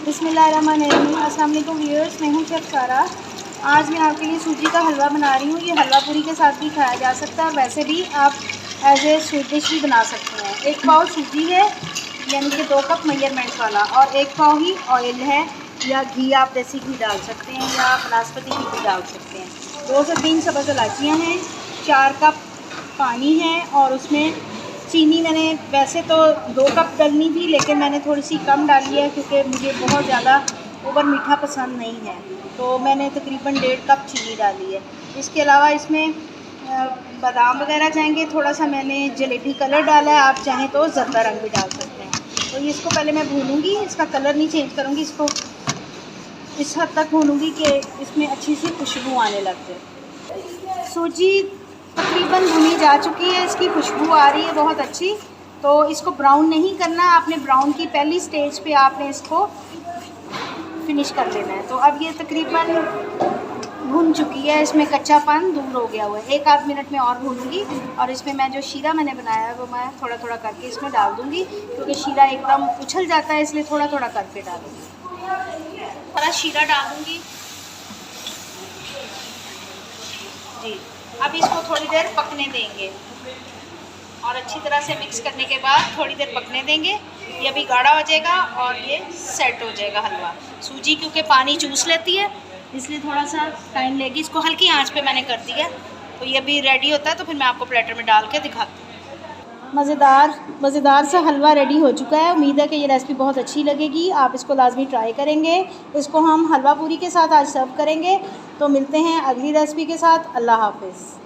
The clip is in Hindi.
बिस्मिल्लाहिर्रहमानिर्रहीम। अस्सलाम वालेकुम व्यूअर्स, मैं हूँ शेफ़ सारा। आज मैं आपके लिए सूजी का हलवा बना रही हूँ। ये हलवा पूरी के साथ भी खाया जा सकता है और वैसे भी आप एज ए स्वीट डिश भी बना सकते हैं। 1 पाव सूजी है, यानी कि 2 कप मेजरमेंट वाला, और 1 पाव ही ऑयल है या घी, आप देसी घी डाल सकते हैं या वनस्पति घी भी डाल सकते हैं। 2 से 3 सब्ज़ इलायचियाँ हैं, 4 कप पानी है और उसमें चीनी मैंने वैसे तो 2 कप डालनी थी, लेकिन मैंने थोड़ी सी कम डाली है क्योंकि मुझे बहुत ज़्यादा ओवर मीठा पसंद नहीं है, तो मैंने तकरीबन 1.5 कप चीनी डाली है। इसके अलावा इसमें बादाम वगैरह जाएंगे, थोड़ा सा मैंने जलेबी कलर डाला है, आप चाहें तो ज़रदा रंग भी डाल सकते हैं। तो इसको पहले मैं भूनूंगी, इसका कलर नहीं चेंज करूँगी, इसको इस हद तक भूनूंगी कि इसमें अच्छी सी खुशबू आने लग जाए। सूजी तकरीबन भुनी जा चुकी है, इसकी खुशबू आ रही है बहुत अच्छी। तो इसको ब्राउन नहीं करना, आपने ब्राउन की पहली स्टेज पे आपने इसको फिनिश कर लेना है। तो अब ये तकरीबन भुन चुकी है, इसमें कच्चापन दूर हो गया हुआ है। 1 आध मिनट में और भूनूंगी और इसमें मैं जो शीरा मैंने बनाया है वो मैं थोड़ा थोड़ा करके इसमें डाल दूँगी, क्योंकि शीरा एकदम उछल जाता है, इसलिए थोड़ा थोड़ा करके डालूँगी। थोड़ा शीरा डाल दूँगी जी। अब इसको थोड़ी देर पकने देंगे और अच्छी तरह से मिक्स करने के बाद थोड़ी देर पकने देंगे। ये अभी गाढ़ा हो जाएगा और ये सेट हो जाएगा हलवा। सूजी क्योंकि पानी चूस लेती है, इसलिए थोड़ा सा टाइम लेगी। इसको हल्की आंच पे मैंने कर दिया, तो ये अभी रेडी होता है, तो फिर मैं आपको प्लेटर में डाल के दिखाती हूँ। मज़ेदार सा हलवा रेडी हो चुका है। उम्मीद है कि ये रेसिपी बहुत अच्छी लगेगी, आप इसको लाजमी ट्राई करेंगे। इसको हम हलवा पूरी के साथ आज सर्व करेंगे। तो मिलते हैं अगली रेसिपी के साथ। अल्लाह हाफ़िज़।